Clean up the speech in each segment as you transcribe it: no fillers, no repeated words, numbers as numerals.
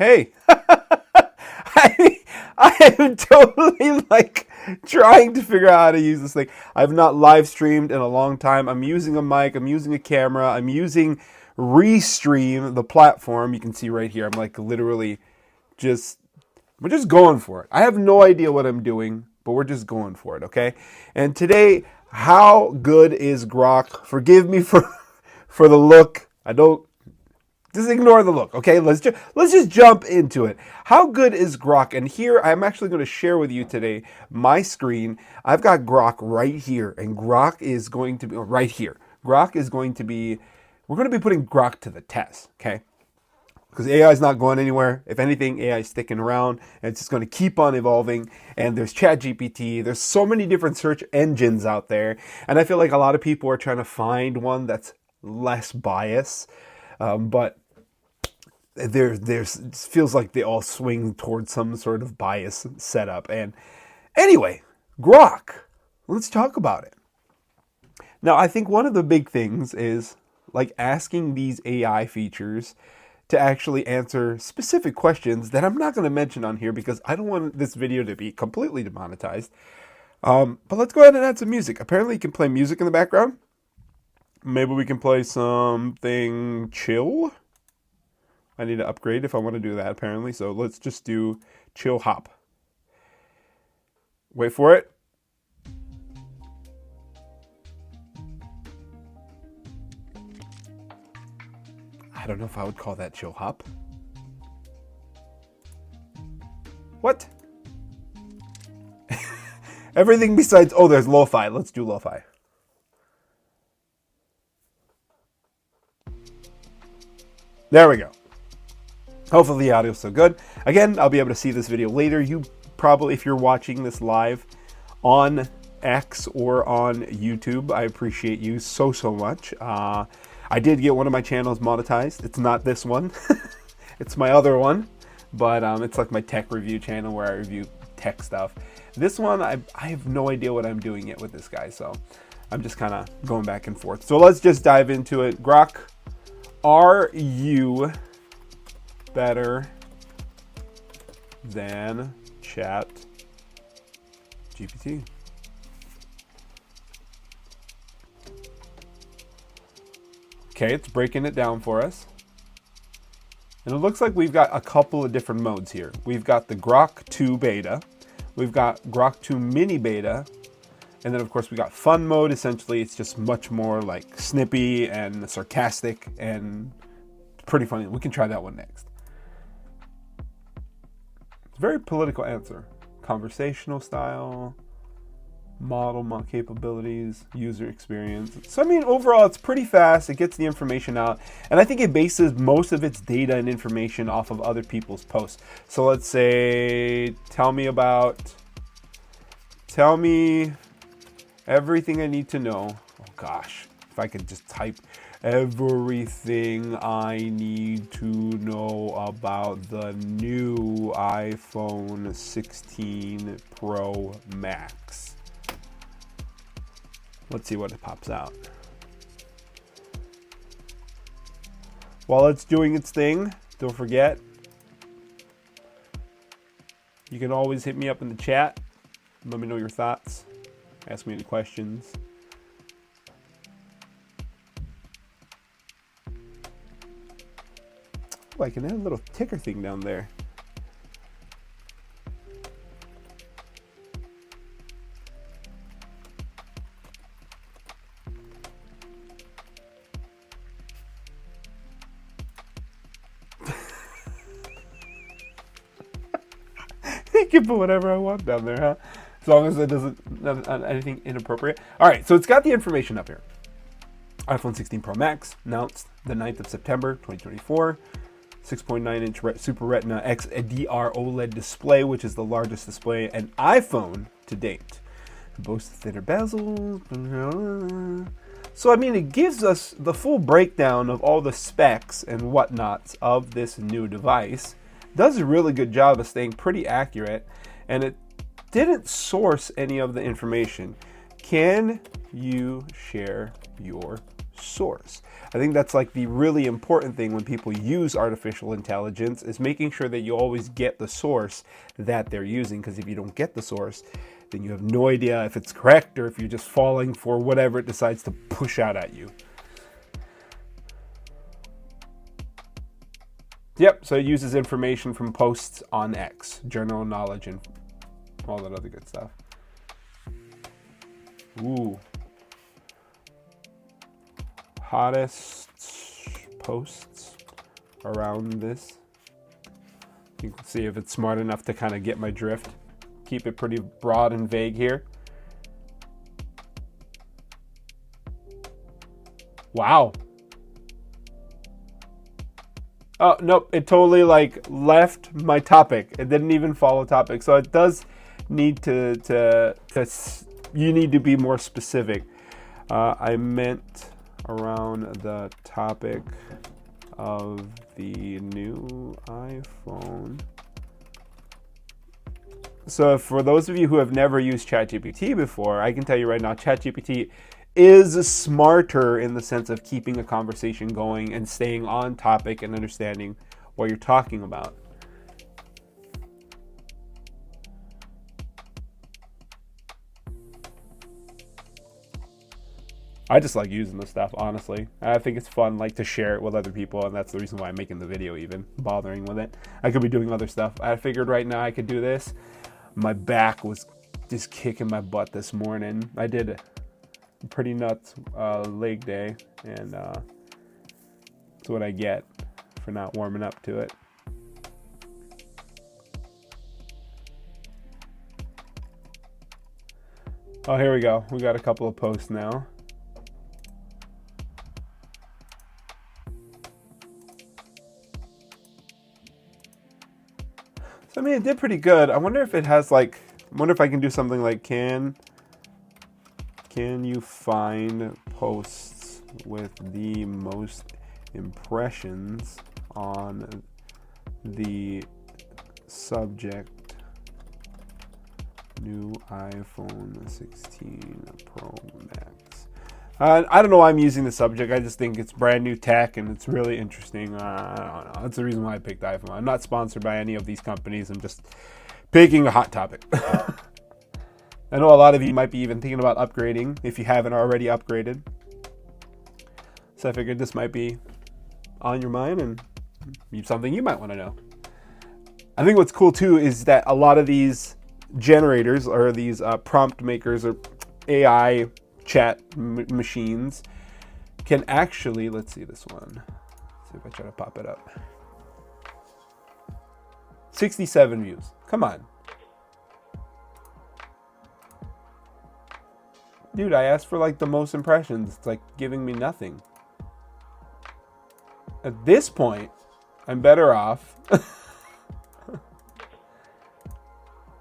Hey, I am totally like trying to figure out how to use this thing. I've not live streamed in a long time. I'm using a mic, I'm using a camera, I'm using Restream, the platform. You can see right here, I'm like literally just, we're just going for it. I have no idea what I'm doing, but we're just going for it, okay? And today, how good is Grok? Forgive me for the look. I don't, just ignore the look, okay? Let's just jump into it. How good is Grok? And here, I'm actually going to share with you today my screen. I've got Grok right here, and Grok is going to be right here. Grok is going to be, we're going to be putting Grok to the test, okay? Because AI is not going anywhere. If anything, AI is sticking around, and it's just going to keep on evolving. And there's ChatGPT. There's so many different search engines out there, and I feel like a lot of people are trying to find one that's less biased, but there's it feels like they all swing towards some sort of bias setup. And anyway, Grok, let's talk about it. Now, I think one of the big things is like asking these AI features to actually answer specific questions that I'm not going to mention on here because I don't want this video to be completely demonetized. But let's go ahead and add some music. Apparently you can play music in the background. Maybe we can play something chill. I need to upgrade if I want to do that, apparently. So let's just do chill hop. Wait for it. I don't know if I would call that chill hop. What? Everything besides, oh, there's lo-fi. Let's do lo-fi. There we go. Hopefully the audio's so good. Again, I'll be able to see this video later. You probably, if you're watching this live on X or on YouTube, I appreciate you so much. I did get one of my channels monetized. It's not this one. It's my other one. But it's like my tech review channel where I review tech stuff. This one, I have no idea what I'm doing yet with this guy. So I'm just kind of going back and forth. So let's just dive into it. Grok, are you better than ChatGPT? Okay, it's breaking it down for us. And it looks like we've got a couple of different modes here. We've got the Grok 2 beta. We've got Grok 2 mini beta. And then of course we got fun mode. Essentially, it's just much more like snippy and sarcastic and pretty funny. We can try that one next. Very political answer. Conversational style, model capabilities, user experience. So I mean, overall, it's pretty fast. It gets the information out. And I think it bases most of its data and information off of other people's posts. So let's say, tell me everything I need to know. Oh gosh, if I could just type everything I need to know about the new iPhone 16 Pro Max. Let's see what it pops out. While it's doing its thing, don't forget, you can always hit me up in the chat. Let me know your thoughts. Ask me any questions. I can add a little ticker thing down there. You can put whatever I want down there, huh? As long as it doesn't have anything inappropriate. All right, so it's got the information up here. iPhone 16 Pro Max announced the 9th of September, 2024. 6.9-inch Super Retina XDR OLED display, which is the largest display an iPhone to date. It boasts thinner bezel. So, I mean, it gives us the full breakdown of all the specs and whatnots of this new device. Does a really good job of staying pretty accurate, and it didn't source any of the information. Can you share your source. I think that's like the really important thing when people use artificial intelligence, is making sure that you always get the source that they're using. Because if you don't get the source, then you have no idea if it's correct or if you're just falling for whatever it decides to push out at you. Yep, so it uses information from posts on X, general knowledge, and all that other good stuff. Ooh. Hottest posts around this. You can see if it's smart enough to kind of get my drift. Keep it pretty broad and vague here. Wow. Oh, nope, it totally like left my topic. It didn't even follow topic. So it does need to you need to be more specific. I meant around the topic of the new iPhone. So for those of you who have never used ChatGPT before, I can tell you right now, ChatGPT is smarter in the sense of keeping a conversation going and staying on topic and understanding what you're talking about. I just like using this stuff, honestly. I think it's fun, like, to share it with other people, and that's the reason why I'm making the video even, bothering with it. I could be doing other stuff. I figured right now I could do this. My back was just kicking my butt this morning. I did a pretty nuts leg day, and that's what I get for not warming up to it. Oh, here we go. We got a couple of posts now. So, I mean, it did pretty good. I wonder if it has like, I wonder if I can do something like, can you find posts with the most impressions on the subject new iPhone 16 Pro Max? I don't know why I'm using the subject. I just think it's brand new tech and it's really interesting. I don't know. That's the reason why I picked iPhone. I'm not sponsored by any of these companies. I'm just picking a hot topic. I know a lot of you might be even thinking about upgrading if you haven't already upgraded. So I figured this might be on your mind and something you might want to know. I think what's cool too is that a lot of these generators or these prompt makers or AI chat machines can actually, let's see this one. Let's see if I try to pop it up. 67 views. Come on. Dude, I asked for like the most impressions. It's like giving me nothing. At this point, I'm better off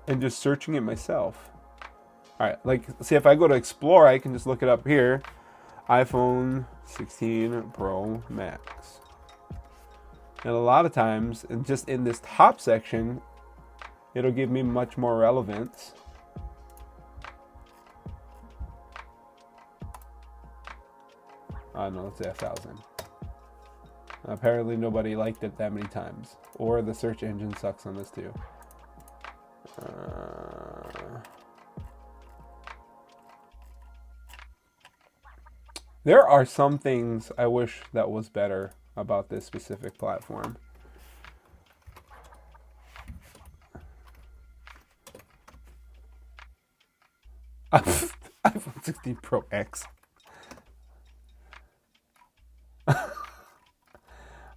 and just searching it myself. All right, like, see, if I go to Explore, I can just look it up here. iPhone 16 Pro Max. And a lot of times, and just in this top section, it'll give me much more relevance. No, let's say 1,000. Apparently nobody liked it that many times. Or the search engine sucks on this too. There are some things I wish that was better about this specific platform. iPhone 16 Pro X.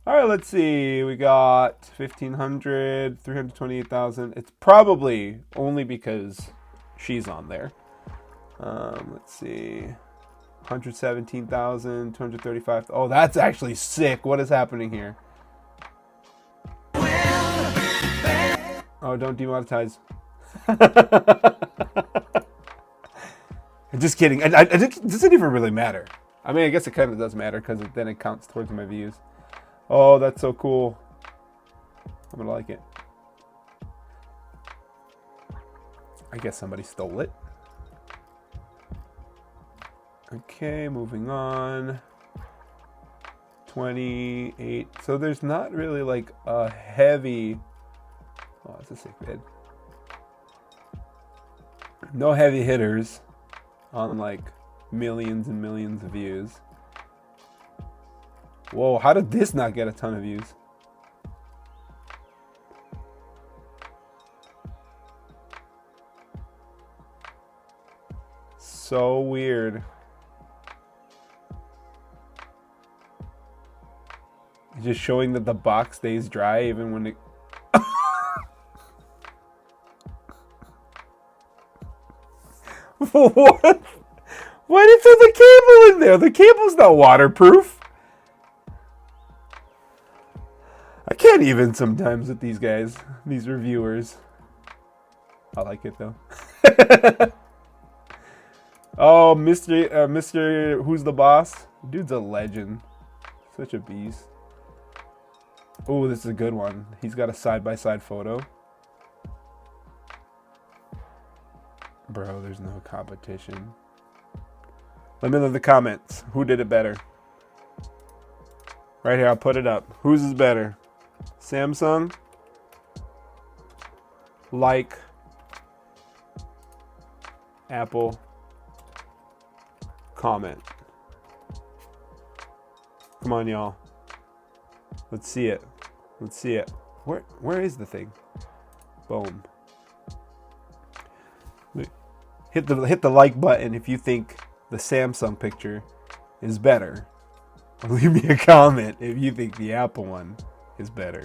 All right, let's see. We got 1,500, 328,000. It's probably only because she's on there. Let's see. 117,000, 235. Oh, that's actually sick. What is happening here? Oh, don't demonetize. Just kidding. It doesn't even really matter. I mean, I guess it kind of does matter because then it counts towards my views. Oh, that's so cool. I'm going to like it. I guess somebody stole it. Okay, moving on. 28. So there's not really like a heavy. Oh, it's a sick vid. No heavy hitters on like millions and millions of views. Whoa, how did this not get a ton of views? So weird. Just showing that the box stays dry even when it... What? Why did you put the cable in there? The cable's not waterproof. I can't even sometimes with these guys, these reviewers. I like it though. Oh, Mr. Who's the Boss? Dude's a legend. Such a beast. Oh, this is a good one. He's got a side-by-side photo. Bro, there's no competition. Let me know in the comments. Who did it better? Right here, I'll put it up. Whose is better? Samsung? Like Apple? Comment. Come on, y'all. Let's see it. Let's see it. Where is the thing? Boom. Hit the like button if you think the Samsung picture is better. Leave me a comment if you think the Apple one is better.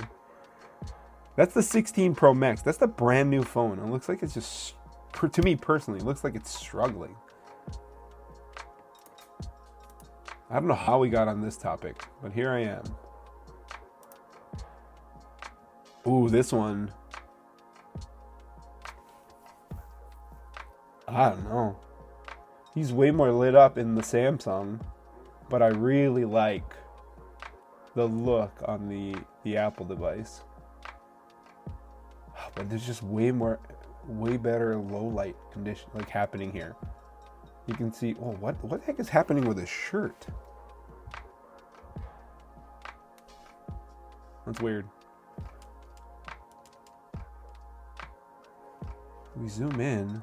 That's the 16 Pro Max. That's the brand new phone. It looks like it's just, to me personally, it looks like it's struggling. I don't know how we got on this topic, but here I am. Ooh, this one. I don't know. He's way more lit up in the Samsung, but I really like the look on the Apple device. But there's just way better low light condition like happening here. You can see, oh, what the heck is happening with his shirt? That's weird. We zoom in.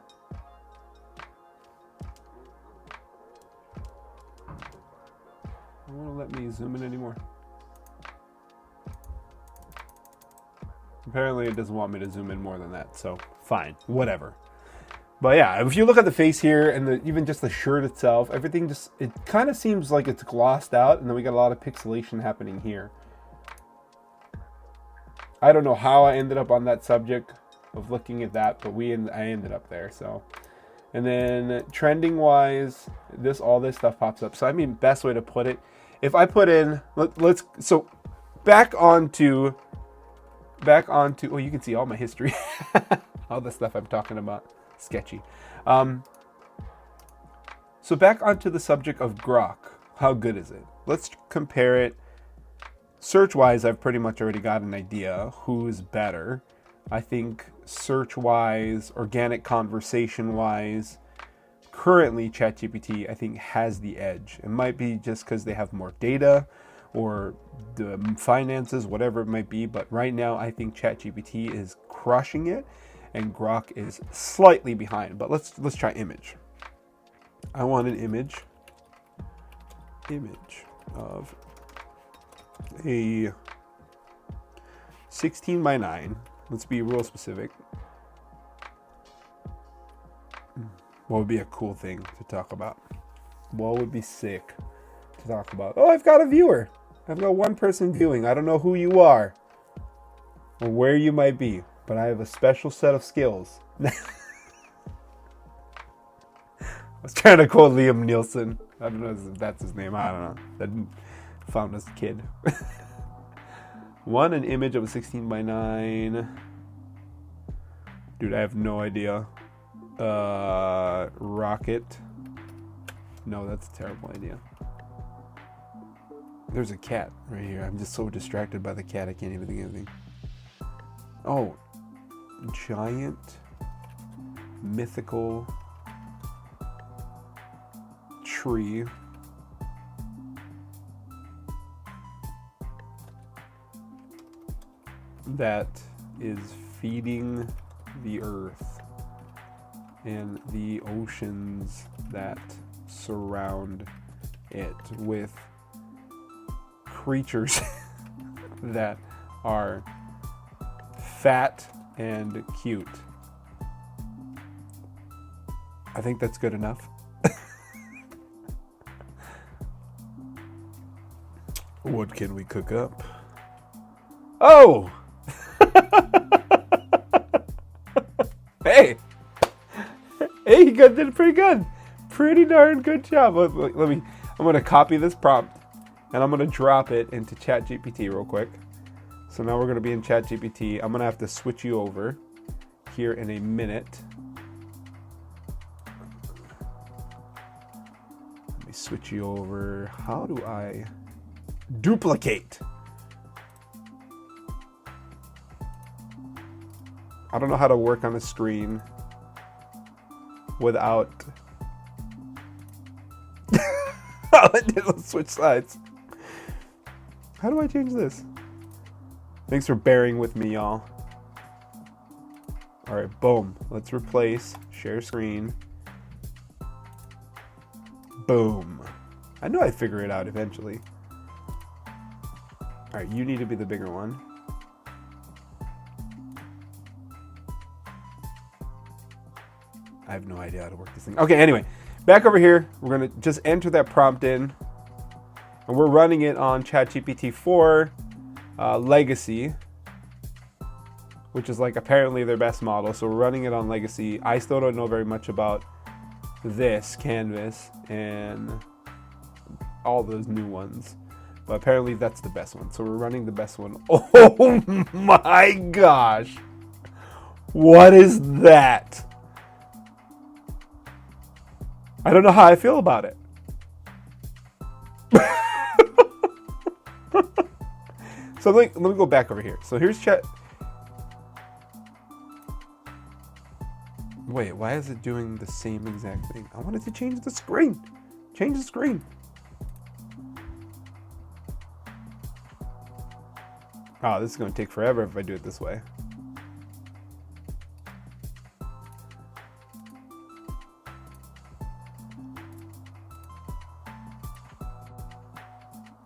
It won't let me zoom in anymore. Apparently it doesn't want me to zoom in more than that, so fine, whatever. But yeah, if you look at the face here and even just the shirt itself, everything just, it kind of seems like it's glossed out, and then we got a lot of pixelation happening here. I don't know how I ended up on that subject of looking at that, but I ended up there, so. And then trending wise, all this stuff pops up. So I mean, best way to put it, if I put in, so back onto, oh, you can see all my history, all the stuff I'm talking about, sketchy. So back onto the subject of Grok, how good is it? Let's compare it. Search-wise, I've pretty much already got an idea who's better. I think search-wise, organic conversation-wise, currently ChatGPT, I think, has the edge. It might be just because they have more data or the finances, whatever it might be. But right now, I think ChatGPT is crushing it, and Grok is slightly behind. But let's try image. I want an image of a 16:9. Let's be real specific. What would be a cool thing to talk about? What would be sick to talk about? Oh, I've got a viewer. I've got one person viewing. I don't know who you are or where you might be, but I have a special set of skills. I was trying to quote Liam Nielsen. I don't know if that's his name. I don't know. That found us kid. An image of a 16:9. Dude, I have no idea. Rocket. No, that's a terrible idea. There's a cat right here. I'm just so distracted by the cat, I can't even think of anything. Oh, giant mythical tree that is feeding the earth and the oceans that surround it with creatures that are fat and cute. I think that's good enough. What can we cook up? Oh! Hey! Hey, you guys did pretty good. Pretty darn good job. I'm going to copy this prompt and I'm going to drop it into ChatGPT real quick. So now we're going to be in ChatGPT. I'm going to have to switch you over here in a minute. Let me switch you over. How do I duplicate? I don't know how to work on a screen without let's switch sides. How do I change this? Thanks for bearing with me, y'all. All right, boom. Let's replace share screen. Boom. I knew I'd figure it out eventually. All right, you need to be the bigger one. I have no idea how to work this thing. Okay, anyway, back over here. We're going to just enter that prompt in. And we're running it on ChatGPT 4 Legacy, which is like apparently their best model. So we're running it on Legacy. I still don't know very much about this Canvas and all those new ones. But apparently that's the best one. So we're running the best one. Oh my gosh. What is that? I don't know how I feel about it. So let me go back over here. So here's Chat. Wait, why is it doing the same exact thing? I wanted to change the screen. Change the screen. Oh, this is going to take forever if I do it this way.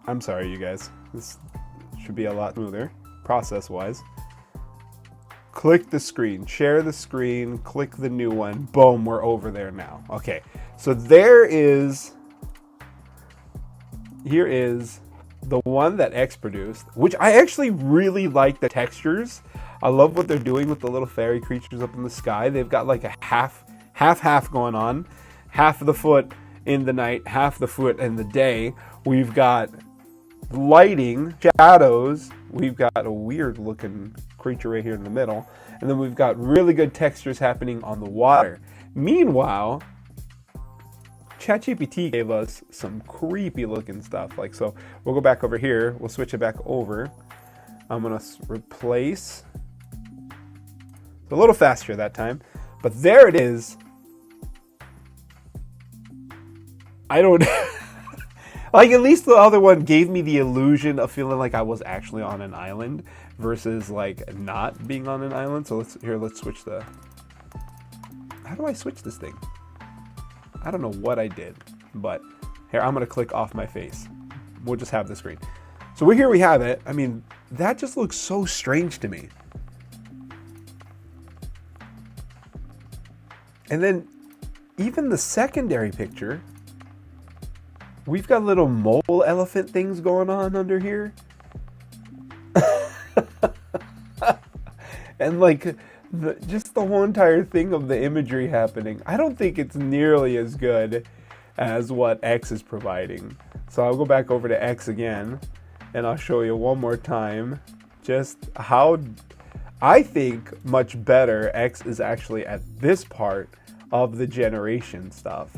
I'm sorry, you guys. This should be a lot smoother, process-wise. Click the screen, share the screen, click the new one. Boom, we're over there now. Okay, so here is the one that X produced, which I actually really like the textures. I love what they're doing with the little fairy creatures up in the sky. They've got like a half going on. Half of the foot in the night, half the foot in the day. We've got lighting, shadows. We've got a weird looking creature right here in the middle. And then we've got really good textures happening on the water. Meanwhile, ChatGPT gave us some creepy looking stuff. Like, so we'll go back over here. We'll switch it back over. I'm going to replace. It's a little faster that time. But there it is. I don't like, at least the other one gave me the illusion of feeling like I was actually on an island versus like not being on an island. So let's switch the. How do I switch this thing? I don't know what I did, but here, I'm going to click off my face. We'll just have the screen. So here we have it. I mean, that just looks so strange to me. And then even the secondary picture, we've got little mole elephant things going on under here. And like just the whole entire thing of the imagery happening. I don't think it's nearly as good as what X is providing. So I'll go back over to X again and I'll show you one more time just how I think much better X is actually at this part of the generation stuff.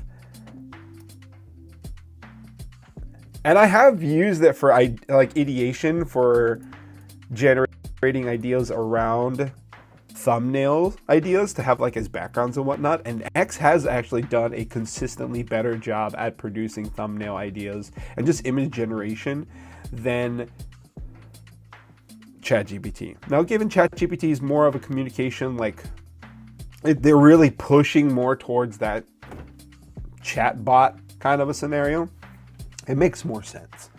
And I have used it for like ideation for generating ideas around thumbnail ideas to have like as backgrounds and whatnot. And X has actually done a consistently better job at producing thumbnail ideas and just image generation than ChatGPT. Now, given ChatGPT is more of a communication, like they're really pushing more towards that chatbot kind of a scenario, it makes more sense.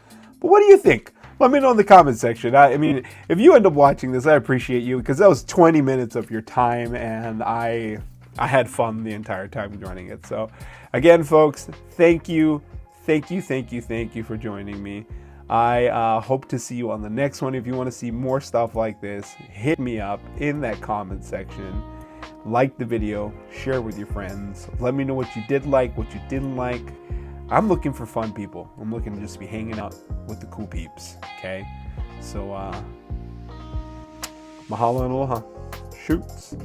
But what do you think? Let me know in the comment section. I mean, if you end up watching this, I appreciate you, because that was 20 minutes of your time, and I had fun the entire time running it. So again, folks, thank you for joining me. I hope to see you on the next one. If you want to see more stuff like this, hit me up in that comment section. Like the video, share with your friends. Let me know what you did like, what you didn't like. I'm looking for fun people. I'm looking to just be hanging out with the cool peeps, okay? So, mahalo and aloha. Shoots.